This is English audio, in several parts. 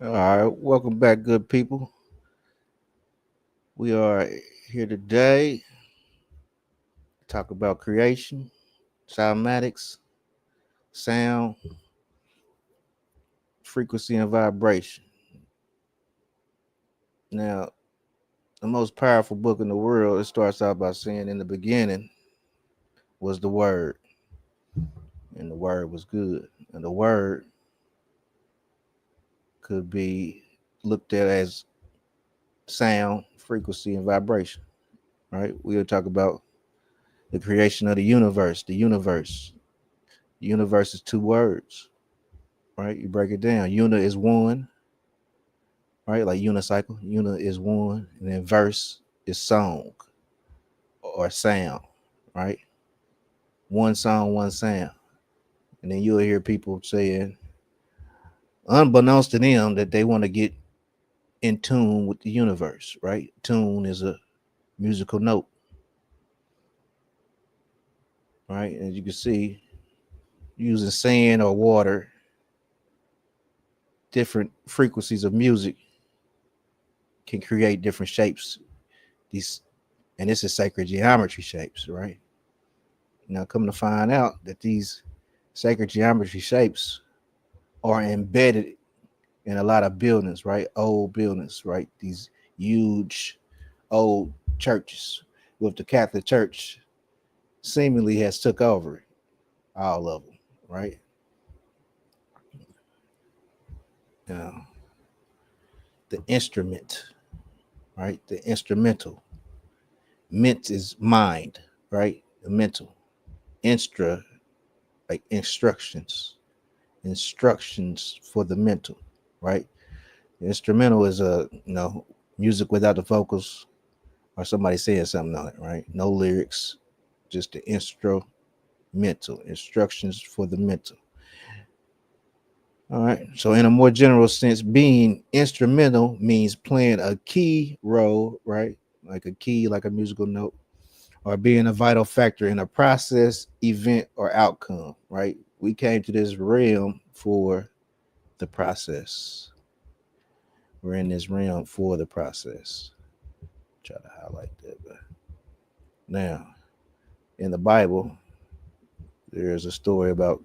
All right, welcome back, good people. We are here today to talk about creation, cymatics, sound, frequency, and vibration. Now, the most powerful book in the world, it starts out by saying, in the beginning was the Word, and the Word was good. And the Word could be looked at as sound, frequency, and vibration, right? We'll talk about the creation of the universe. The universe is two words, right? You break it down. Una is one, right? Like unicycle. Una is one, and then verse is song or sound, right? One song, one sound. And then you'll hear people saying, unbeknownst to them, that they want to get in tune with the universe, right? Tune is a musical note, right? As you can see, using sand or water, different frequencies of music can create different shapes. These, and this is sacred geometry shapes, right? Now, come to find out that these sacred geometry shapes are embedded in a lot of buildings, right? Old buildings, right? These huge old churches with the Catholic Church seemingly has took over all of them, right? Now, the instrument, right? The instrumental. Ment is mind, right? The mental. Instra, like instructions for the mental, right? The instrumental is music without the vocals or somebody saying something on it, right? No lyrics, just the instructions for the mental. All right. So, in a more general sense, being instrumental means playing a key role, right? Like a key, like a musical note, or being a vital factor in a process, event, or outcome, right? We came to this realm for the process. We're in this realm for the process. Try to highlight that. But now, in the Bible, there's a story about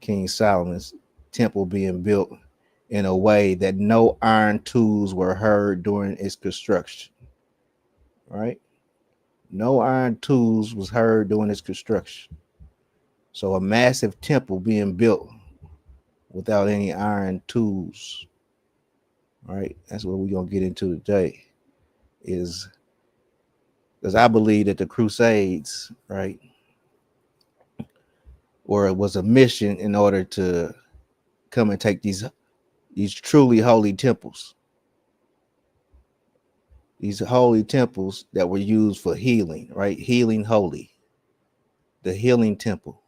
King Solomon's temple being built in a way that no iron tools were heard during its construction. Right? No iron tools was heard during its construction. So a massive temple being built without any iron tools. Right? That's what we're gonna get into today. Is because I believe that the Crusades, right, or it was a mission in order to come and take these truly holy temples, these holy temples that were used for healing, right? Healing holy, the healing temple.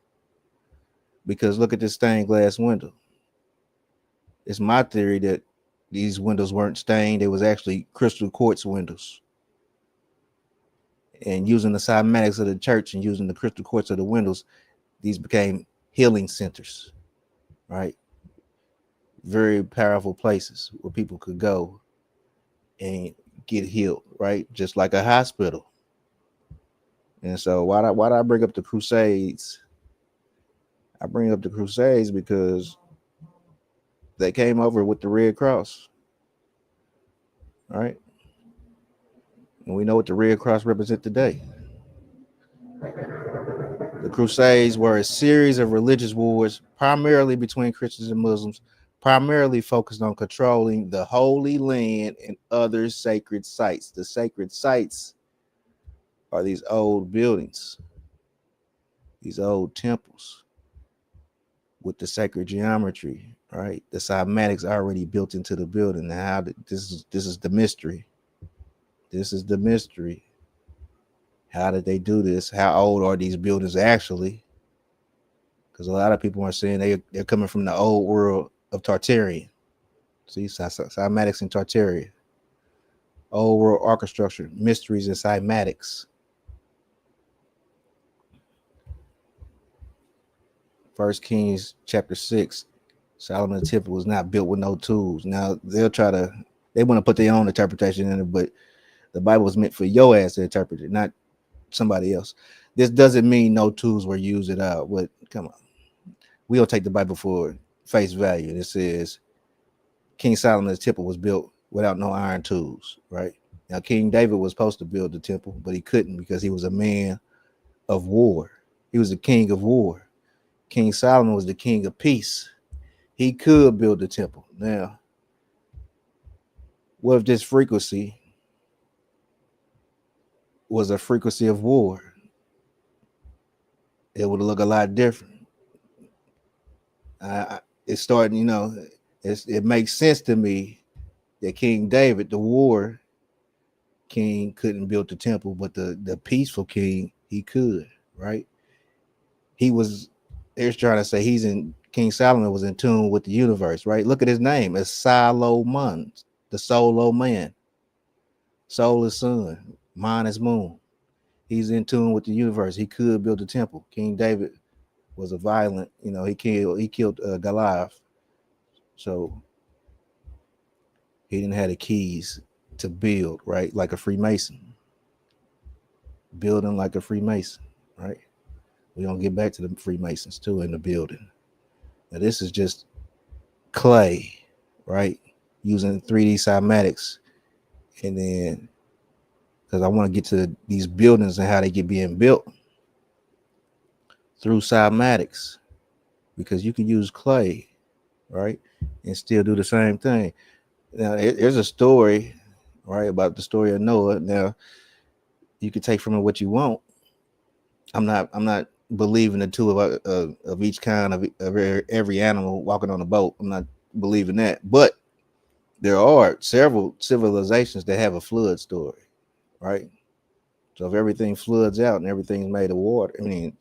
Because look at this stained glass window. It's my theory that these windows weren't stained, they was actually crystal quartz windows. And using the cymatics of the church and using the crystal quartz of the windows, these became healing centers, right? Very powerful places where people could go and get healed, right? Just like a hospital. And so why do I bring up the Crusades? I bring up the Crusades because they came over with the Red Cross, right? And we know what the Red Cross represents today. The Crusades were a series of religious wars, primarily between Christians and Muslims, primarily focused on controlling the Holy Land and other sacred sites. The sacred sites are these old buildings, these old temples with the sacred geometry, right? The cymatics already built into the building. Now, this is the mystery. This is the mystery. How did they do this? How old are these buildings actually? Because a lot of people are saying they're coming from the old world of Tartarian. See, cymatics and Tartaria. Old world architecture, mysteries and cymatics. First Kings chapter 6. Solomon's temple was not built with no tools. Now they want to put their own interpretation in it, but the Bible was meant for your ass to interpret it, not somebody else. This doesn't mean no tools were used at all. But come on, we don't take the Bible for face value. It says King Solomon's temple was built without no iron tools, right? Now King David was supposed to build the temple, but he couldn't because he was a man of war. He was the king of war. King Solomon was the king of peace. He could build the temple. Now, what if this frequency was a frequency of war? It would look a lot different. It's starting, it makes sense to me that King David, the war king, couldn't build the temple, but the peaceful king, he could, right? He was, they're trying to say King Solomon was in tune with the universe, right? Look at his name. It's Solomon, the solo man. Soul is sun, mind is moon. He's in tune with the universe. He could build a temple. King David was a violent, he killed Goliath. So he didn't have the keys to build, right? Like a Freemason. Building like a Freemason, right? We're gonna get back to the Freemasons too in the building. Now this is just clay, right? Using 3D cymatics, and then because I want to get to these buildings and how they get being built through cymatics, because you can use clay, right, and still do the same thing. Now there's a story, right, about the story of Noah. Now you can take from it what you want. I'm not believing the two of each kind of every animal walking on a boat. I'm not believing that, but there are several civilizations that have a flood story, right? So if everything floods out and everything's made of water, I mean,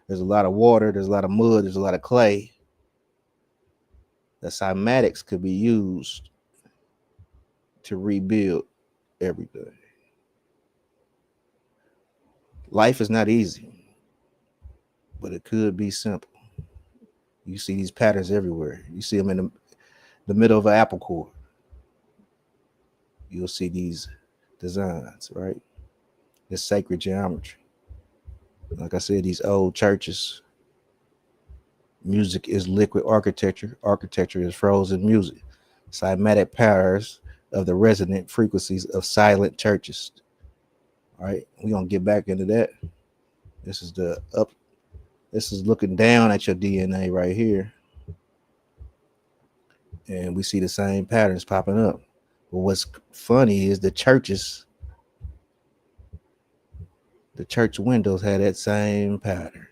there's a lot of water, there's a lot of mud, there's a lot of clay. The cymatics could be used to rebuild everything. Life is not easy, but it could be simple. You see these patterns everywhere. You see them in the middle of an apple core. You'll see these designs, right? This sacred geometry. Like I said, these old churches, music is liquid architecture. Architecture is frozen music. Cymatic patterns of the resonant frequencies of silent churches. All right, we're gonna get back into that. This is the up. This is looking down at your DNA right here, and we see the same patterns popping up. But what's funny is the church windows had that same pattern,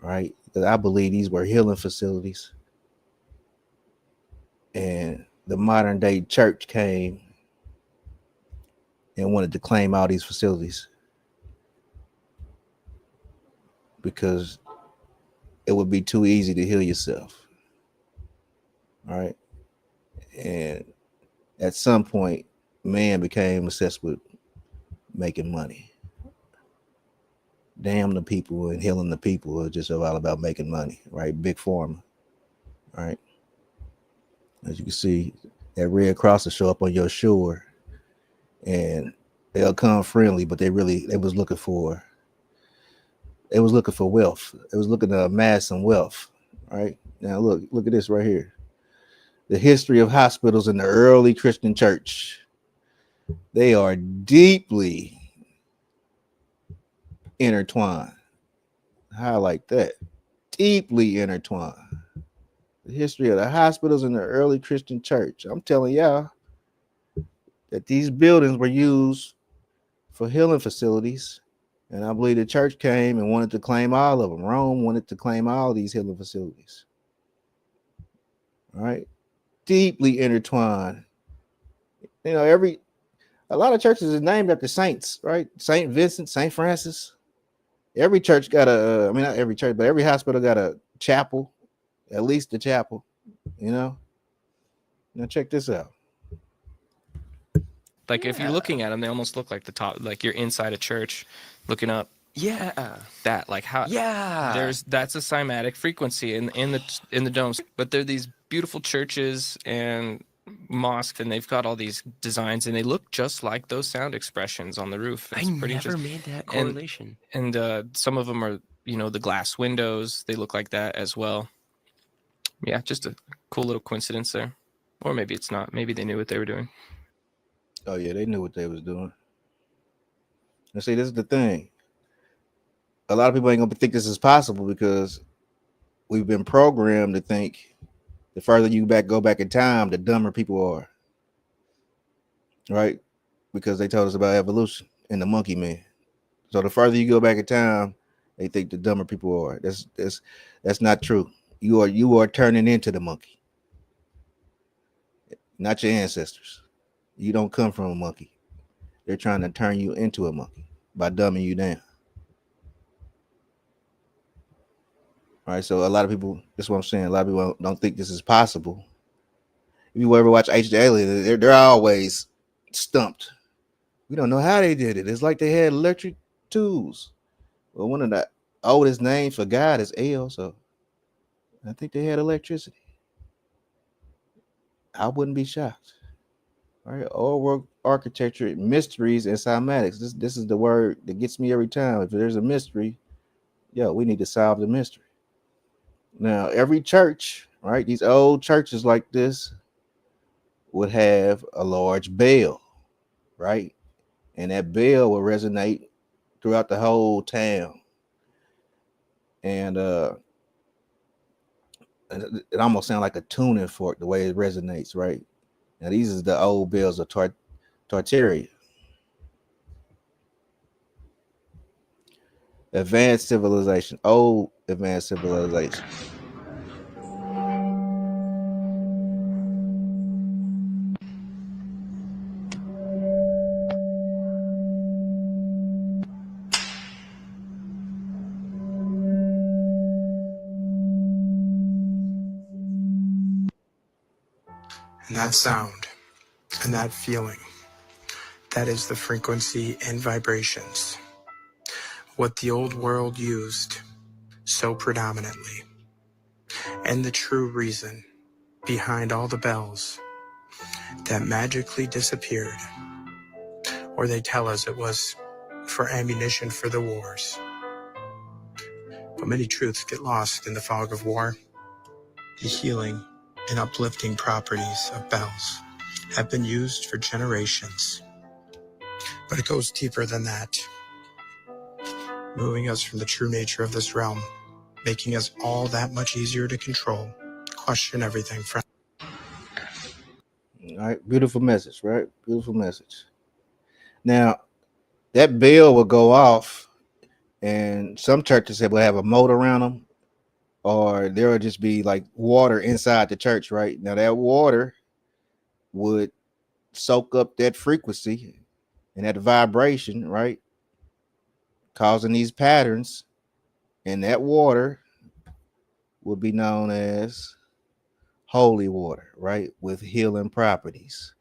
right? Because I believe these were healing facilities, and the modern day church came and wanted to claim all these facilities because it would be too easy to heal yourself. All right. And at some point, man became obsessed with making money. Damn the people and healing the people are just all about making money, right? Big pharma. All right. As you can see, that red cross will show up on your shore and they'll come friendly, but they was looking for wealth. It was looking to amass some wealth. Right. Now look at this right here. The history of hospitals in the early Christian church. They are deeply intertwined. Highlight that. Deeply intertwined. The history of the hospitals in the early Christian church. I'm telling y'all that these buildings were used for healing facilities. And I believe the church came and wanted to claim all of them. Rome wanted to claim all these healing facilities. All right. Deeply intertwined. A lot of churches is named after saints, right? Saint Vincent, Saint Francis. Every church got not every church, but every hospital got a chapel, at least the chapel, you know? Now check this out. Like if you're looking at them, they almost look like the top, like you're inside a church looking up. Yeah, that like how Yeah. that's a cymatic frequency in the domes. But they're these beautiful churches and mosques, and they've got all these designs, and they look just like those sound expressions on the roof. I It's pretty never interesting. made that And correlation. some of them are, the glass windows. They look like that as well. Yeah, just a cool little coincidence there. Or maybe it's not. Maybe they knew what they were doing. Oh yeah, they knew what they was doing. And see, this is the thing. A lot of people ain't gonna think this is possible because we've been programmed to think the further you go back in time, the dumber people are, right? Because they told us about evolution and the monkey man. So the further you go back in time, they think the dumber people are. That's not true. You are turning into the monkey, not your ancestors. You don't come from a monkey. They're trying to turn you into a monkey by dumbing you down. Right. So a lot of people, that's what I'm saying. A lot of people don't think this is possible. If you ever watch H. Alien, they're always stumped. We don't know how they did it. It's like they had electric tools. Well, one of the oldest names for God is El, so I think they had electricity. I wouldn't be shocked. All right, old world architecture, mysteries, and cymatics. This is the word that gets me every time. If there's a mystery, yo, we need to solve the mystery. Now, every church, right, these old churches like this would have a large bell, right? And that bell will resonate throughout the whole town. And it almost sounds like a tuning fork the way it resonates, right? Now these is the old bells of Tartarian, advanced civilization, old advanced civilization. And that sound and that feeling, that is the frequency and vibrations. What the old world used so predominantly. And the true reason behind all the bells that magically disappeared. Or they tell us it was for ammunition for the wars. But many truths get lost in the fog of war. The healing and uplifting properties of bells have been used for generations. But it goes deeper than that, moving us from the true nature of this realm, making us all that much easier to control, question everything from. All right, beautiful message, right? Beautiful message. Now that bell will go off, and some churches will have a moat around them, or there will just be like water inside the church, right? Now that water would soak up that frequency and that vibration, right? Causing these patterns, and that water would be known as holy water, right? With healing properties.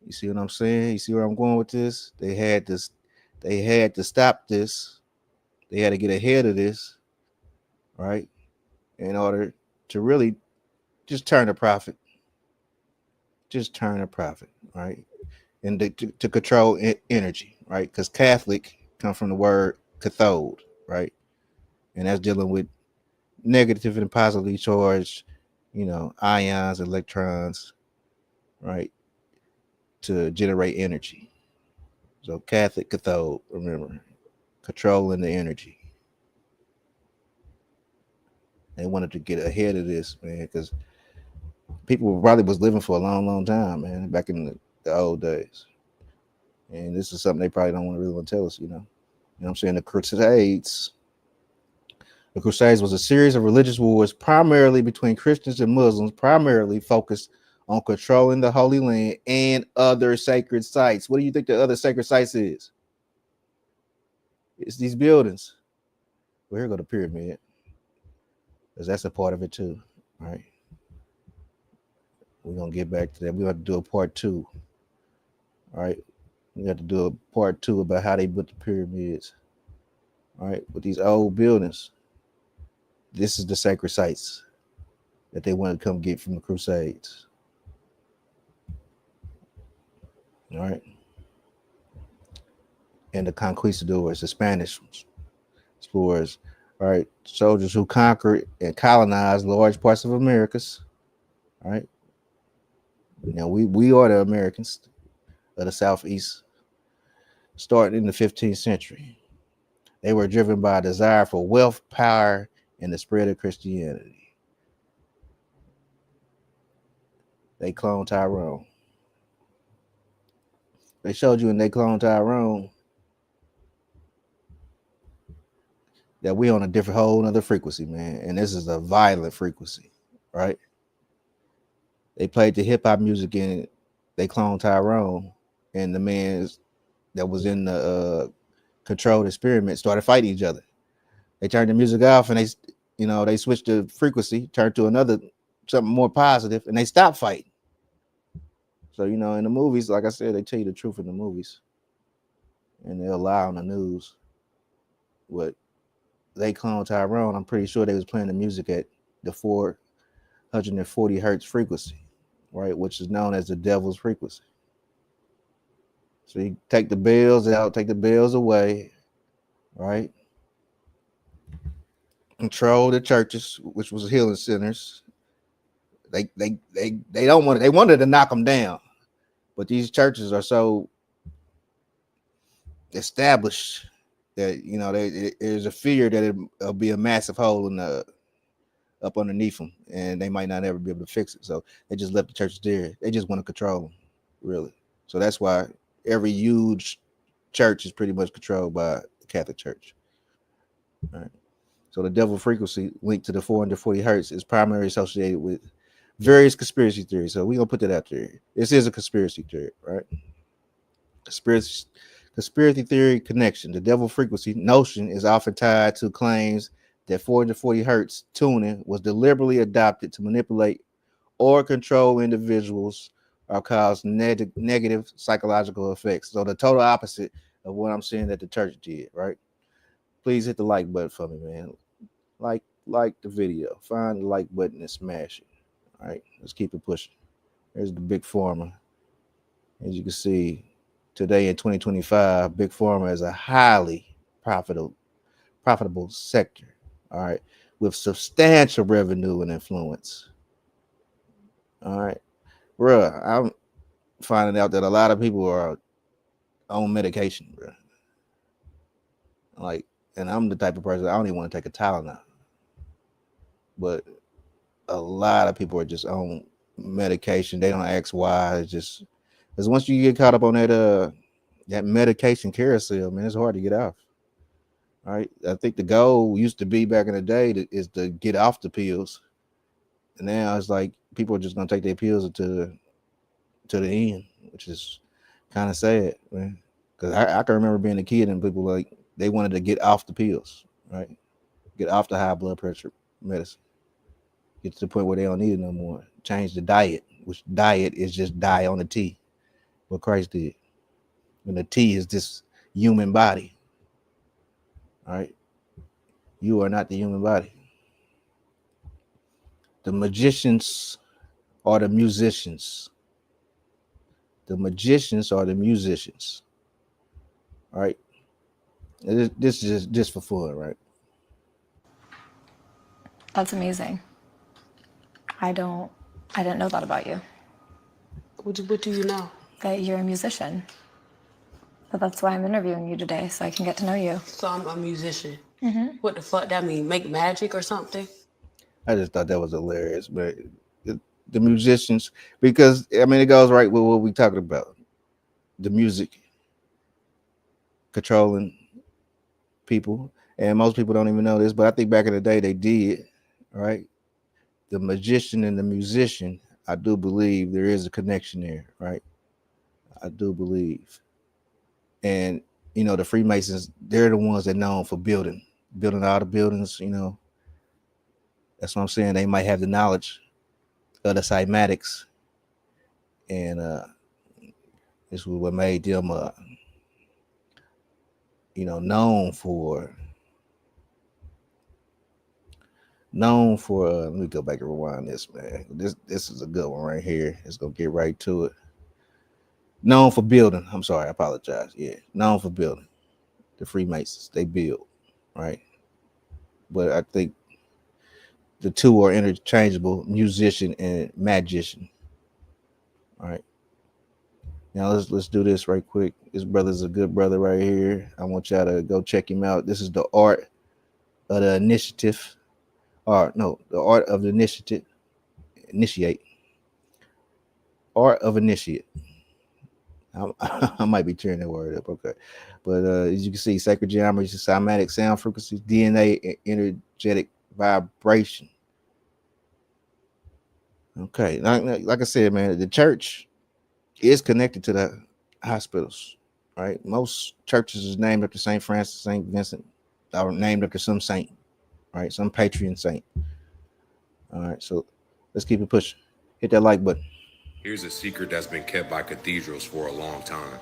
You see what I'm saying? You see where I'm going with this? They had to stop this. They had to get ahead of this, right? In order to really just turn a profit. Just turn a profit, right? And to control energy, right? Because Catholic comes from the word cathode, right? And that's dealing with negative and positively charged, ions, electrons, right? To generate energy. So Catholic cathode, remember, controlling the energy. They wanted to get ahead of this, man, because people probably was living for a long, long time, man, back in the old days. And this is something they probably don't want to really want to tell us, You know what I'm saying? The Crusades was a series of religious wars primarily between Christians and Muslims, primarily focused on controlling the Holy Land and other sacred sites. What do you think the other sacred sites is? It's these buildings. Well, here go the pyramid, because that's a part of it too. All right. We're gonna get back to that. We have to do a part two. All right. We have to do a part two about how they built the pyramids. All right, with these old buildings, this is the sacred sites that they wanted to come get from the Crusades. All right, and the conquistadors, the Spanish explorers. All right, soldiers who conquered and colonized large parts of Americas. All right, now we are the Americans of the Southeast, starting in the 15th century. They were driven by a desire for wealth, power, and the spread of Christianity. They cloned Tyrone. They showed you in They Clone Tyrone that we on a different whole another frequency, man. And this is a violent frequency, right? They played the hip hop music in They Clone Tyrone, and the man that was in the controlled experiment started fighting each other. They turned the music off and they switched the frequency, turned to another something more positive, and they stopped fighting. So, in the movies, like I said, they tell you the truth in the movies, and they'll lie on the news. What They Clone Tyrone, I'm pretty sure they was playing the music at the 440 hertz frequency, right, which is known as the devil's frequency. So you take the bells out, take the bells away, right? Control the churches, which was healing centers. They don't want it. They wanted to knock them down, but these churches are so established that there's a fear that it'll be a massive hole in the up underneath them, and they might not ever be able to fix it. So they just left the churches there. They just want to control them, really. So that's why every huge church is pretty much controlled by the Catholic Church. All right. So the devil frequency linked to the 440 hertz is primarily associated with various conspiracy theories. So we're gonna put that out there. This is a conspiracy theory, right? Conspiracy theory connection. The devil frequency notion is often tied to claims that 440 hertz tuning was deliberately adopted to manipulate or control individuals or cause negative psychological effects. So the total opposite of what I'm saying that the church did, right? Please hit the like button for me, man. Like the video. Find the like button and smash it. All right, let's keep it pushing. There's the big pharma. As you can see, today in 2025, big pharma is a highly profitable sector. All right, with substantial revenue and influence. All right, bruh, I'm finding out that a lot of people are on medication, bruh. Like, and I'm the type of person I don't even want to take a Tylenol, but a lot of people are just on medication. They don't ask why. It's just because once you get caught up on that medication carousel, man, it's hard to get off. All right, I think the goal used to be back in the day is to get off the pills, and now it's like people are just gonna take their pills to the end, which is kind of sad, man. Because I can remember being a kid and people like they wanted to get off the pills, right? Get off the high blood pressure medicine. Get to the point where they don't need it no more. Change the diet, which diet is just die on the T, what Christ did. And the T is this human body. All right. You are not the human body. The magicians are the musicians. The magicians are the musicians. All right. This is just for fun, right? That's amazing. I didn't know that about you, What do you know? that you're a musician. But that's why I'm interviewing you today, so I can get to know you. So I'm a musician. What the fuck that mean? Make magic or something? I just thought that was hilarious, but the musicians, because I mean, it goes right with what we talking about. The music controlling people, and most people don't even know this, but I think back in the day they did, right? The magician and the musician, I do believe there is a connection there, right? I do believe. And the Freemasons, they're the ones that known for building all the buildings. That's what I'm saying. They might have the knowledge of the cymatics, and this was what made them known for known for let me go back and rewind this, man. This is a good one right here. It's gonna get right to it. Known for building. I'm sorry, I apologize. Yeah, known for building. The Freemasons, they build, right? But I think the two are interchangeable, musician and magician. All right. Now let's do this right quick. This brother's a good brother right here. I want y'all to go check him out. This is the art of the initiative. Or no, the art of the initiative. Initiate. Art of initiate. I might be tearing that word up. Okay. But as you can see, sacred geometry, cymatic sound frequencies, DNA, and energetic vibration. Okay. Like I said, man, the church is connected to the hospitals, right? Most churches is named after St. Francis, St. Vincent, or named after some saint, right? Some patron saint. All right. So let's keep it pushing. Hit that like button. Here's a secret that's been kept by cathedrals for a long time.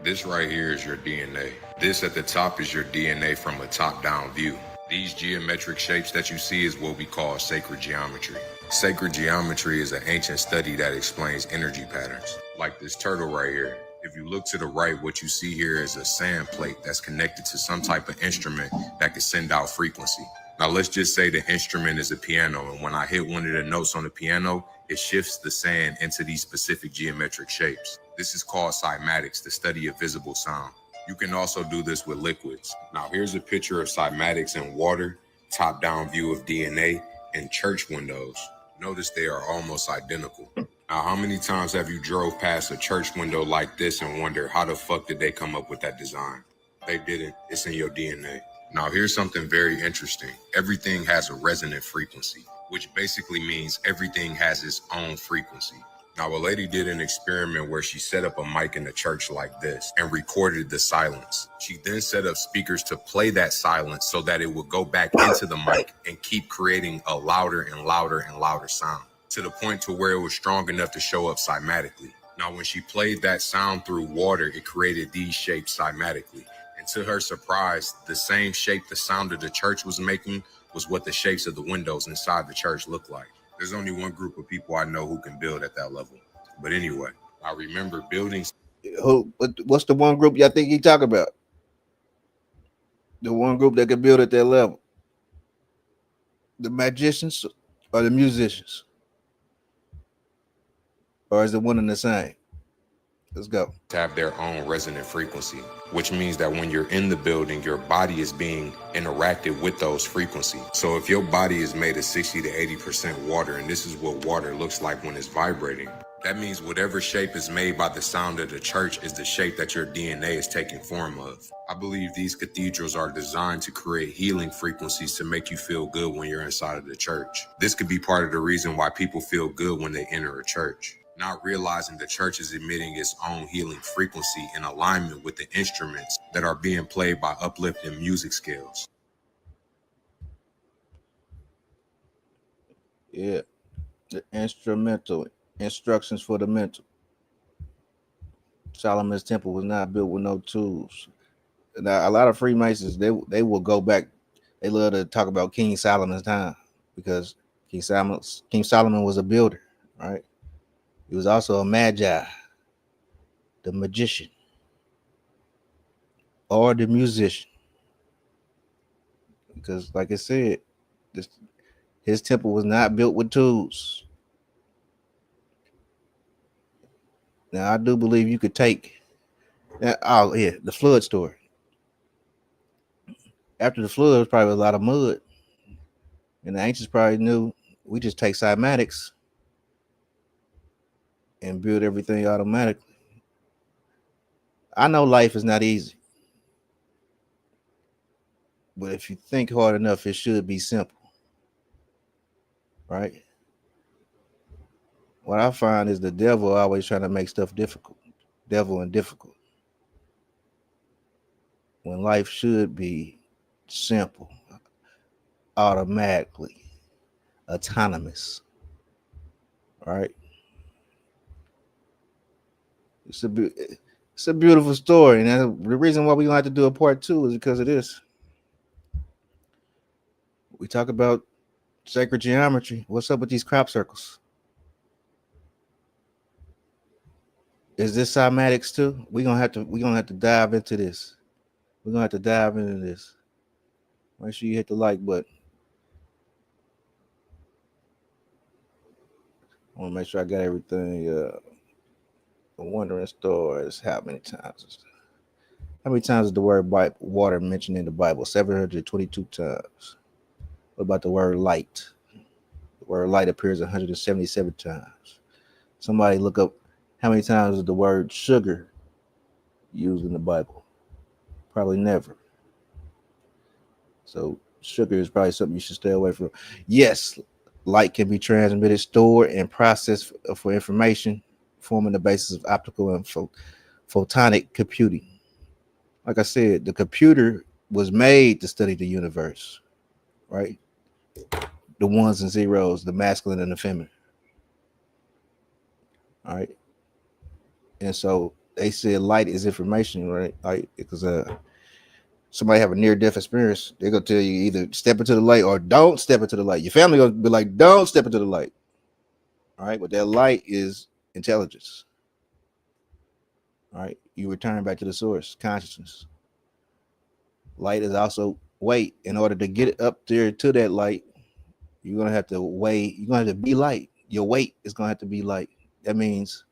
This right here is your DNA. This at the top is your DNA from a top-down view. These geometric shapes that you see is what we call sacred geometry. Sacred geometry is an ancient study that explains energy patterns. Like this turtle right here. If you look to the right, what you see here is a sand plate that's connected to some type of instrument that can send out frequency. Now let's just say the instrument is a piano, and when I hit one of the notes on the piano, it shifts the sand into these specific geometric shapes. This is called cymatics, the study of visible sound. You can also do this with liquids. Now here's a picture of cymatics in water, top-down view of DNA, and church windows. Notice they are almost identical. Now, how many times have you drove past a church window like this and wondered how the fuck did they come up with that design? They didn't. It's in your DNA. Now, here's something very interesting. Everything has a resonant frequency, which basically means everything has its own frequency. Now, a lady did an experiment where she set up a mic in the church like this and recorded the silence. She then set up speakers to play that silence so that it would go back into the mic and keep creating a louder and louder and louder sound, to the point to where it was strong enough to show up cymatically. Now, when she played that sound through water, it created these shapes cymatically. And to her surprise, the same shape the sound of the church was making was what the shapes of the windows inside the church looked like. There's only one group of people I know who can build at that level. But anyway, I remember buildings. What's the one group y'all think he talk about? The one group that can build at that level? The magicians or the musicians? Or is it one and the same? Let's go. Have their own resonant frequency, which means that when you're in the building, your body is being interacted with those frequencies. So if your body is made of 60 to 80% water, and this is what water looks like when it's vibrating, that means whatever shape is made by the sound of the church is the shape that your DNA is taking form of. I believe these cathedrals are designed to create healing frequencies to make you feel good when you're inside of the church. This could be part of the reason why people feel good when they enter a church, not realizing the church is emitting its own healing frequency in alignment with the instruments that are being played by uplifting music scales. Yeah, the instrumental instructions for the mental. Solomon's temple was not built with no tools. Now, a lot of Freemasons, they will go back. They love to talk about King Solomon's time because King Solomon was a builder, right? He was also a magi, the magician, or the musician. Because, like I said, his temple was not built with tools. Now, I do believe you could take. Oh yeah, the flood story. After the flood, there was probably a lot of mud, and the ancients probably knew we just take cymatics and build everything automatically. I know life is not easy, but if you think hard enough, it should be simple, right? What I find is the devil always trying to make stuff difficult, devil and difficult, when life should be simple, automatically, autonomous, right? It's a beautiful story, and the reason why we don't have to do a part 2 is because of this. We talk about Sacred geometry. What's up with these crop circles? Is this cymatics too? We're gonna have to dive into this. We're gonna have to dive into this. Make sure you hit the like button. I want to make sure I got everything. The wandering stars. How many times? How many times is the word water mentioned in the Bible? 722 times. What about the word light? The word light appears 177 times. Somebody look up how many times is the word sugar used in the Bible? Probably never. So sugar is probably something you should stay away from. Yes, light can be transmitted, stored, and processed for information, forming the basis of optical and photonic computing. Like I said, the computer was made to study the universe, right? The ones and zeros, the masculine and the feminine. All right. And so they said light is information, right? Like because somebody have a near-death experience, they're gonna tell you either step into the light or don't step into the light. Your family gonna be like, don't step into the light. All right, but that light is intelligence. All right, you return back to the source, consciousness. Light is also weight. In order to get up there to that light, you're gonna have to weigh. You're gonna have to be light. Your weight is gonna have to be light. That means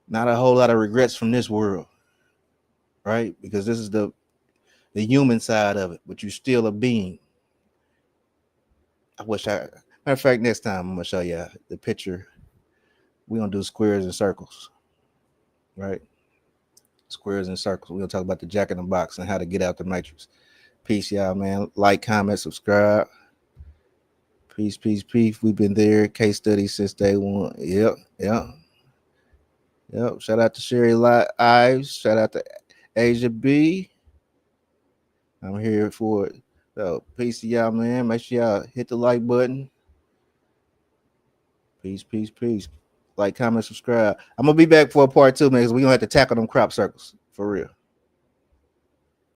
not a whole lot of regrets from this world, right? Because this is the human side of it, but you're still a being. Matter of fact, next time I'm gonna show you the picture. We're gonna do squares and circles, right? Squares and circles. We're gonna talk about the Jack in the Box and how to get out the matrix. Peace, y'all, man. Like, comment, subscribe. Peace, peace, peace. We've been there. Case study since day one. Yep. Shout out to Sherry Ives. Shout out to Asia B. I'm here for it. So, peace to y'all, man. Make sure y'all hit the like button. Peace, peace, peace. Like, comment, subscribe. I'm gonna be back for a part 2, man, because we're gonna have to tackle them crop circles for real.